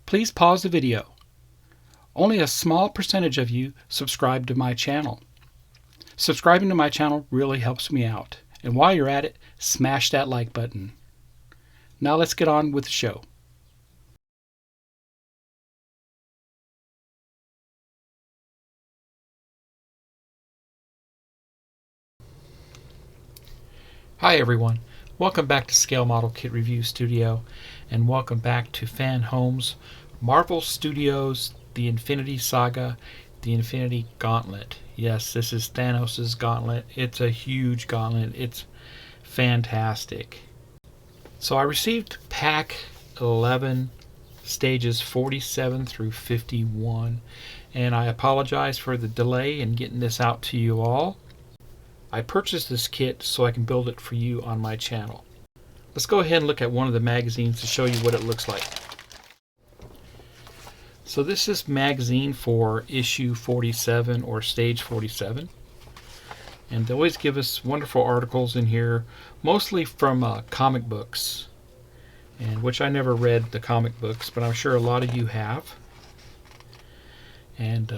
please pause the video. Only a small percentage of you subscribe to my channel. Subscribing to my channel really helps me out. And while you're at it, smash that like button. Now let's get on with the show. Hi everyone, welcome back to Scale Model Kit Review Studio, and welcome back to FanHome's Marvel Studios The Infinity Saga, The Infinity Gauntlet. Yes, this is Thanos' gauntlet. It's a huge gauntlet. It's fantastic. So I received pack 11, stages 47 through 51, and I apologize for the delay in getting this out to you all. I purchased this kit so I can build it for you on my channel. Let's go ahead and look at one of the magazines to show you what it looks like. So this is magazine for issue 47 or stage 47. And they always give us wonderful articles in here, mostly from comic books, and which I never read the comic books, but I'm sure a lot of you have. And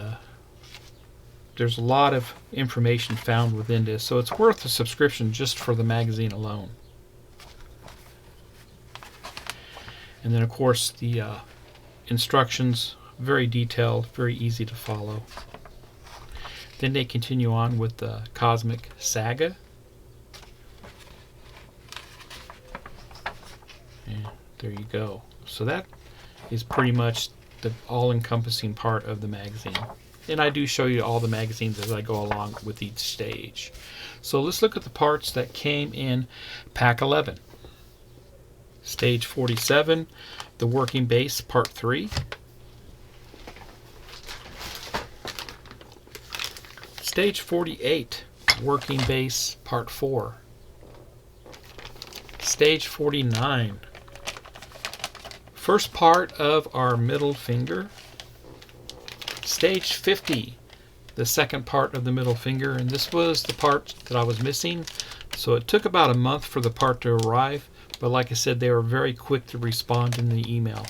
there's a lot of information found within this, so it's worth a subscription just for the magazine alone. And then of course the instructions, very detailed, very easy to follow. Then they continue on with the Cosmic Saga. And there you go. So that is pretty much the all-encompassing part of the magazine. And I do show you all the magazines as I go along with each stage. So let's look at the parts that came in pack 11. Stage 47, the working base, part 3. Stage 48, working base, part 4. Stage 49, first part of our middle finger. Stage 50, the second part of the middle finger, and this was the part that I was missing, so it took about a month for the part to arrive, but like I said, they were very quick to respond in the email.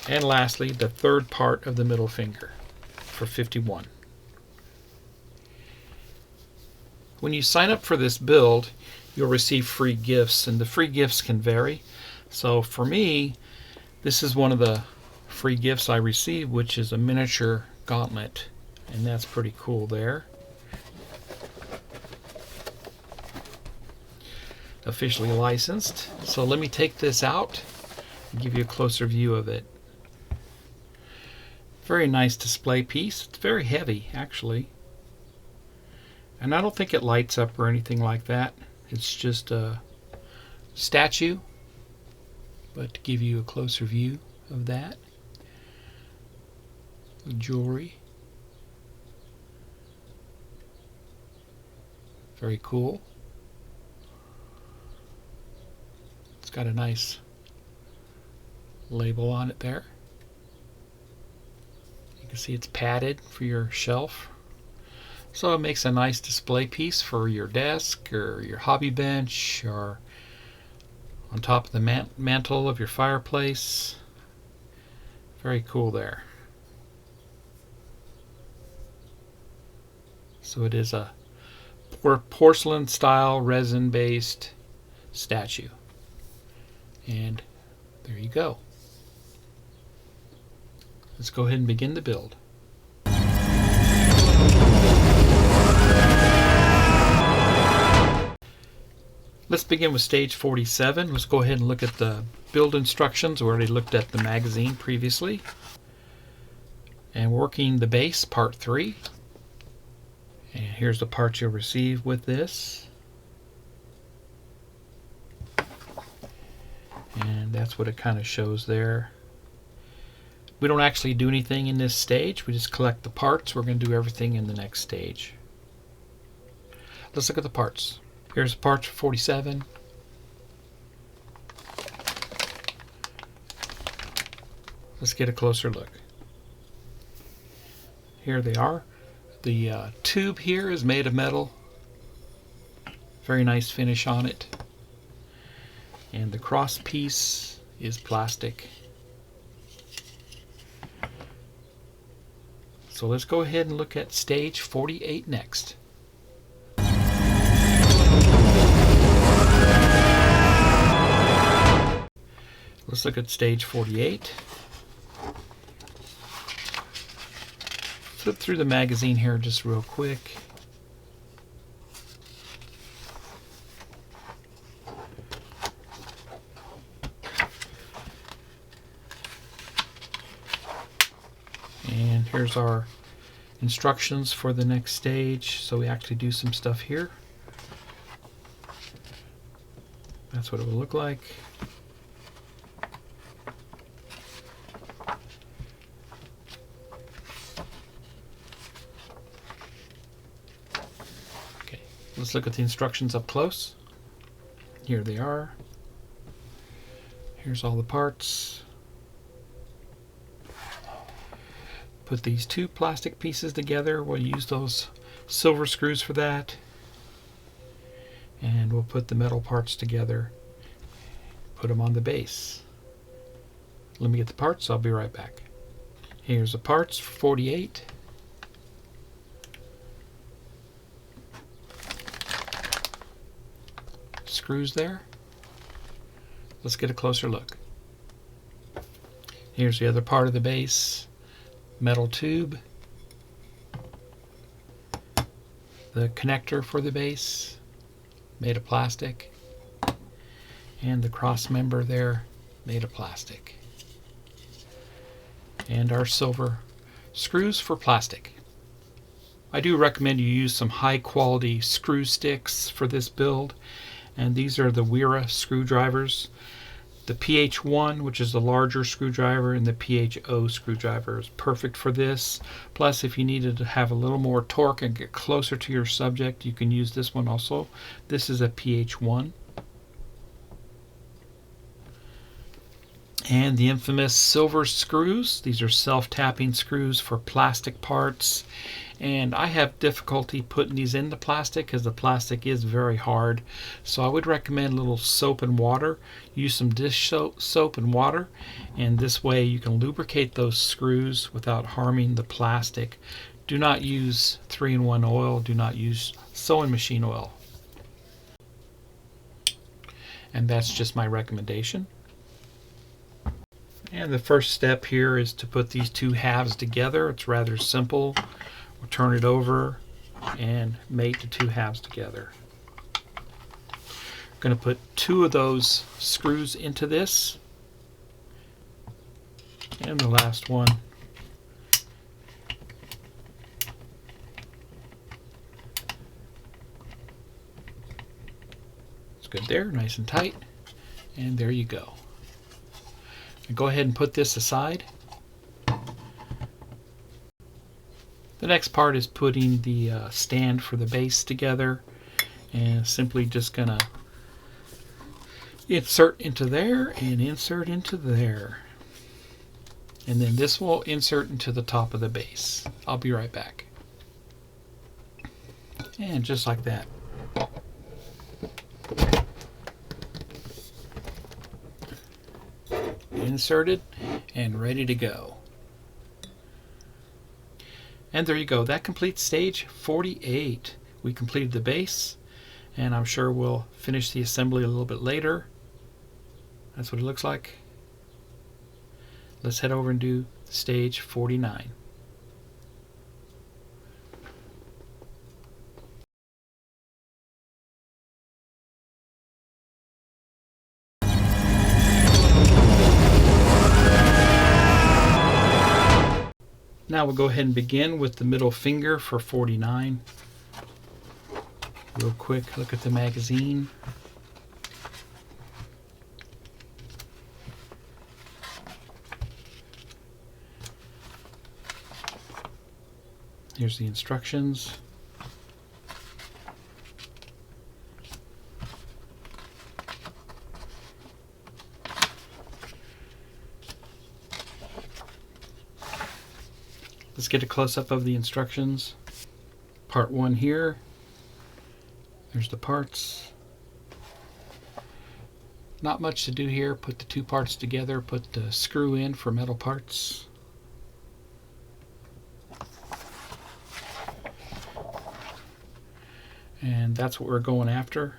And lastly, the third part of the middle finger for 51. When you sign up for this build, you'll receive free gifts, and the free gifts can vary. So for me, this is one of the free gifts I received, which is a miniature gauntlet, and that's pretty cool there. Officially licensed. So let me take this out and give you a closer view of it. Very nice display piece. It's very heavy actually, and I don't think it lights up or anything like that. It's just a statue, but to give you a closer view of that. The jewelry, very cool. It's got a nice label on it there. You can see it's padded for your shelf, so it makes a nice display piece for your desk or your hobby bench or on top of the mantle of your fireplace. Very cool there. So it is a porcelain style resin based statue. And there you go. Let's go ahead and begin the build. Let's begin with stage 47. Let's go ahead and look at the build instructions. We already looked at the magazine previously. And working the base, part 3. And here's the parts you'll receive with this. And that's what it kind of shows there. We don't actually do anything in this stage. We just collect the parts. We're going to do everything in the next stage. Let's look at the parts. Here's the parts for 47. Let's get a closer look. Here they are. The tube here is made of metal. Very nice finish on it. And the cross piece is plastic. So let's go ahead and look at stage 48 next. Let's look at stage 48. Flip through the magazine here just real quick. And here's our instructions for the next stage. So we actually do some stuff here. That's what it will look like. Okay, let's look at the instructions up close. Here they are. Here's all the parts. Put these two plastic pieces together. We'll use those silver screws for that. And we'll put the metal parts together. Put them on the base. Let me get the parts. I'll be right back. Here's the parts for 48. Screws there. Let's get a closer look. Here's the other part of the base. Metal tube, the connector for the base made of plastic, and the cross member there made of plastic, and our silver screws for plastic. I do recommend you use some high quality screw sticks for this build, and these are the Wera screwdrivers. The PH1, which is the larger screwdriver, and the PHO screwdriver is perfect for this. Plus, if you needed to have a little more torque and get closer to your subject, you can use this one also. This is a PH1. And the infamous silver screws. These are self-tapping screws for plastic parts. And I have difficulty putting these in the plastic because the plastic is very hard. So I would recommend a little soap and water. Use some dish soap and water, and this way you can lubricate those screws without harming the plastic. Do not use 3-in-1 oil. Do not use sewing machine oil. And that's just my recommendation. And the first step here is to put these two halves together. It's rather simple. We'll turn it over and mate the two halves together. I'm going to put two of those screws into this, and the last one. It's good there, nice and tight, and there you go. Go ahead and put this aside. The next part is putting the stand for the base together, and simply just gonna insert into there and insert into there, and then this will insert into the top of the base. I'll be right back. And just like that. Inserted and ready to go. And there you go. That completes stage 48. We completed the base, and I'm sure we'll finish the assembly a little bit later. That's what it looks like. Let's head over and do stage 49. Now we'll go ahead and begin with the middle finger for 49. Real quick, look at the magazine. Here's the instructions. Let's get a close-up of the instructions. Part 1 here. There's the parts. Not much to do here. Put the two parts together. Put the screw in for metal parts. And that's what we're going after.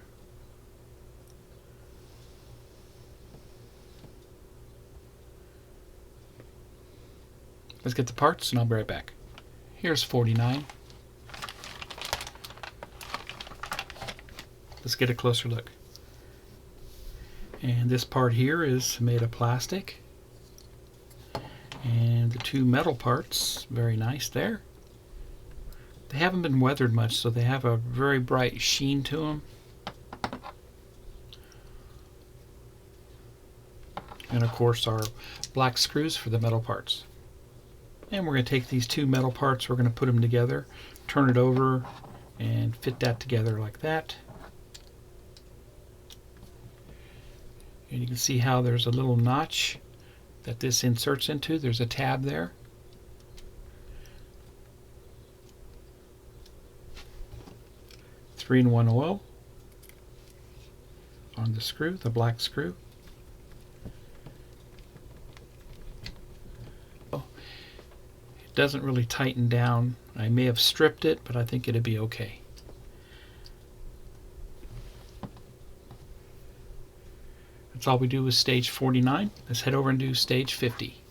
Let's get the parts and I'll be right back. Here's 49. Let's get a closer look. And this part here is made of plastic. And the two metal parts, very nice there. They haven't been weathered much, so they have a very bright sheen to them. And of course our black screws for the metal parts. And we're going to take these two metal parts, we're going to put them together, turn it over, and fit that together like that. And you can see how there's a little notch that this inserts into. There's a tab there. Three-in-one oil on the screw, the black screw. It doesn't really tighten down. I may have stripped it, but I think it'd be okay. That's all we do with stage 49. Let's head over and do stage 50.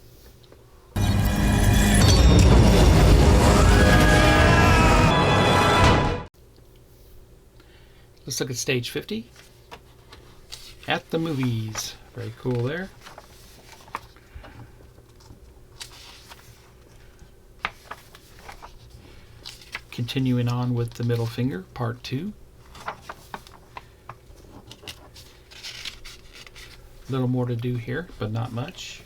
Let's look at stage 50. At the movies. Very cool there. Continuing on with the middle finger, part 2. A little more to do here, but not much.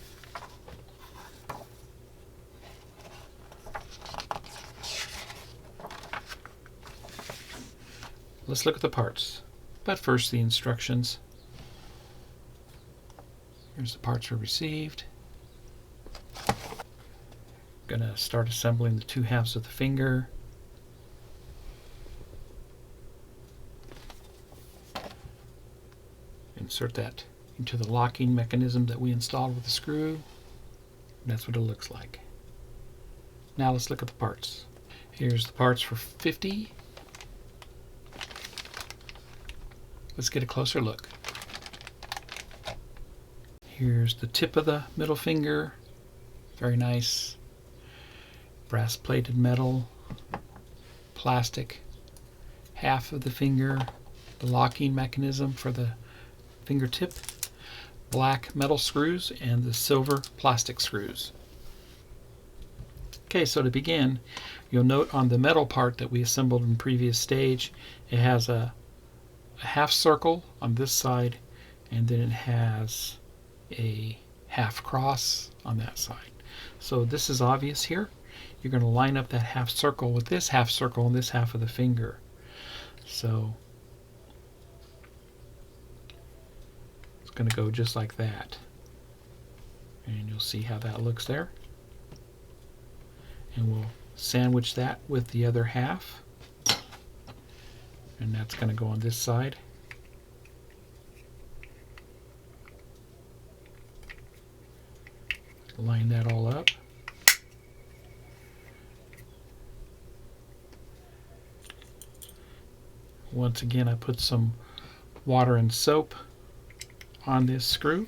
Let's look at the parts. But first, the instructions. Here's the parts we received. Gonna start assembling the two halves of the finger. Insert that into the locking mechanism that we installed with the screw. That's what it looks like. Now let's look at the parts. Here's the parts for 50. Let's get a closer look. Here's the tip of the middle finger. Very nice. Brass plated metal. Plastic. Half of the finger. The locking mechanism for the fingertip. Black metal screws and the silver plastic screws. Okay, so to begin, you'll note on the metal part that we assembled in the previous stage, it has a half circle on this side, and then it has a half cross on that side. So this is obvious here. You're going to line up that half circle with this half circle on this half of the finger. So going to go just like that, and you'll see how that looks there. And we'll sandwich that with the other half, and that's going to go on this side. Line that all up. Once again, I put some water and soap on this screw.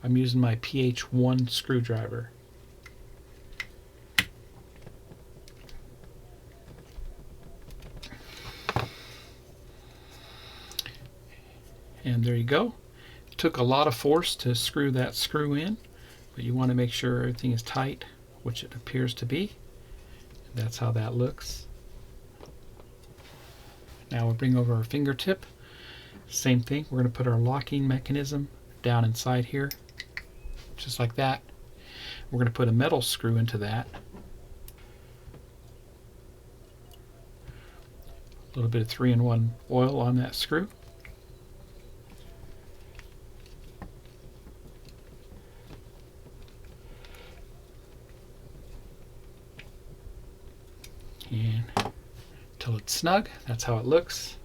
I'm using my PH1 screwdriver. And there you go. It took a lot of force to screw that screw in, but you want to make sure everything is tight, which it appears to be. That's how that looks. Now we'll bring over our fingertip. Same thing, we're going to put our locking mechanism down inside here, just like that. We're going to put a metal screw into that. A little bit of 3-in-1 oil on that screw. And until it's snug, that's how it looks.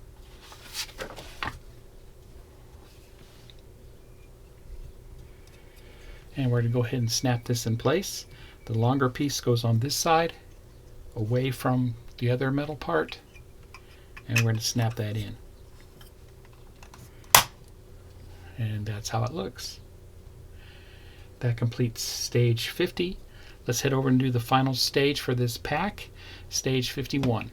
And we're going to go ahead and snap this in place. The longer piece goes on this side, away from the other metal part. and we're going to snap that in. And that's how it looks. That completes stage 50. Let's head over and do the final stage for this pack, stage 51.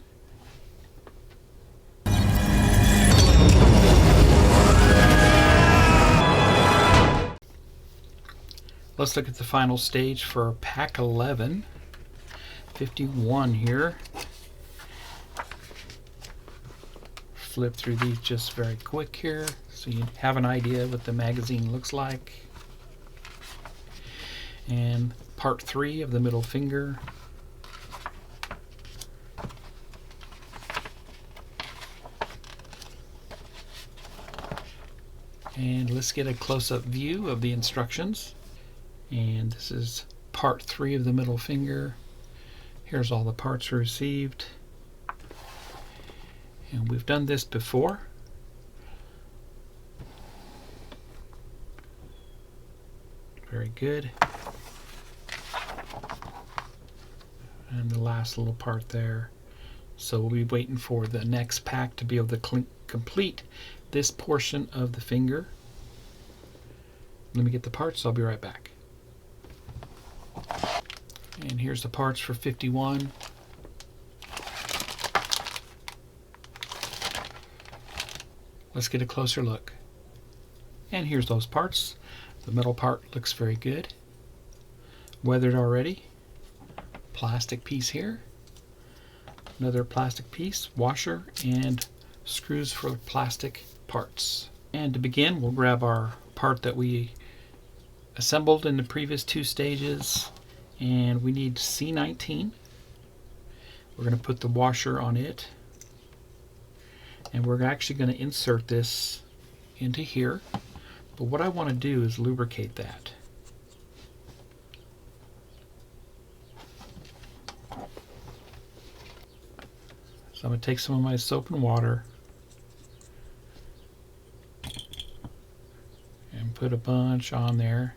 Let's look at the final stage for pack 11, 51 here. Flip through these just very quick here so you have an idea what the magazine looks like. And part 3 of the middle finger. And let's get a close-up view of the instructions. And this is part 3 of the middle finger. Here's all the parts received. And we've done this before. Very good. And the last little part there. So we'll be waiting for the next pack to be able to complete this portion of the finger. Let me get the parts, I'll be right back. And here's the parts for 51. Let's get a closer look. And here's those parts. The metal part looks very good. Weathered already. Plastic piece here. Another plastic piece, washer, and screws for plastic parts. And to begin, we'll grab our part that we assembled in the previous 2 stages. And we need C19. We're going to put the washer on it. And we're actually going to insert this into here. But what I want to do is lubricate that. So I'm going to take some of my soap and water and put a bunch on there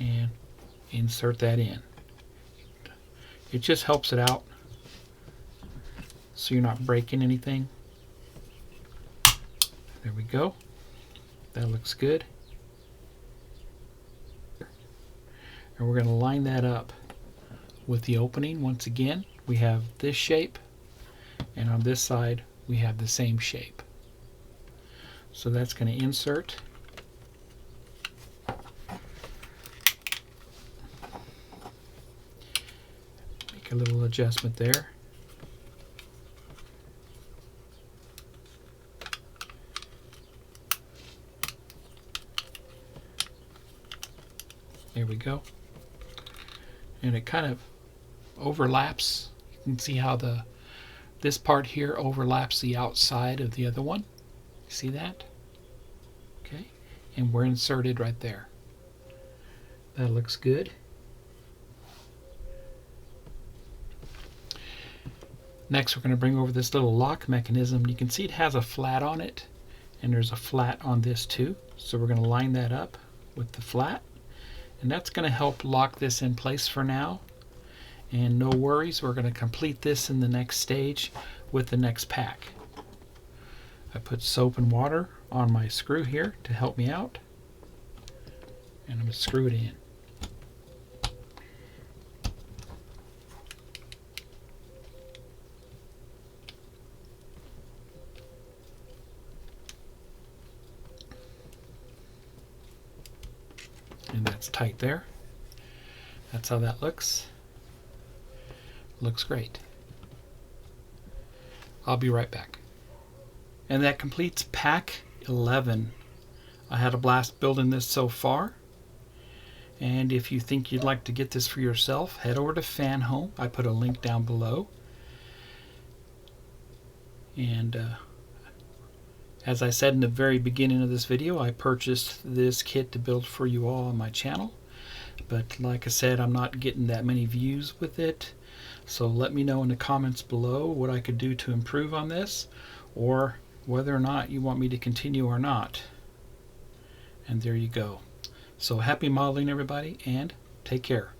and insert that in. It just helps it out so you're not breaking anything. There we go. That looks good. And we're going to line that up with the opening. Once again, we have this shape, and on this side we have the same shape. So that's going to insert. Make a little adjustment there. There we go. And it kind of overlaps. You can see how this part here overlaps the outside of the other one. See that? Okay. And we're inserted right there. That looks good. Next, we're going to bring over this little lock mechanism. You can see it has a flat on it, and there's a flat on this too. So we're going to line that up with the flat. And that's going to help lock this in place for now. And no worries, we're going to complete this in the next stage with the next pack. I put soap and water on my screw here to help me out. And I'm going to screw it in. And that's tight there. That's how that looks. Looks great. I'll be right back. And that completes pack 11. I had a blast building this so far. And if you think you'd like to get this for yourself, head over to FanHome. I put a link down below. And as I said in the very beginning of this video, I purchased this kit to build for you all on my channel. But like I said, I'm not getting that many views with it. So let me know in the comments below what I could do to improve on this, or whether or not you want me to continue or not. And there you go. So happy modeling, everybody, and take care.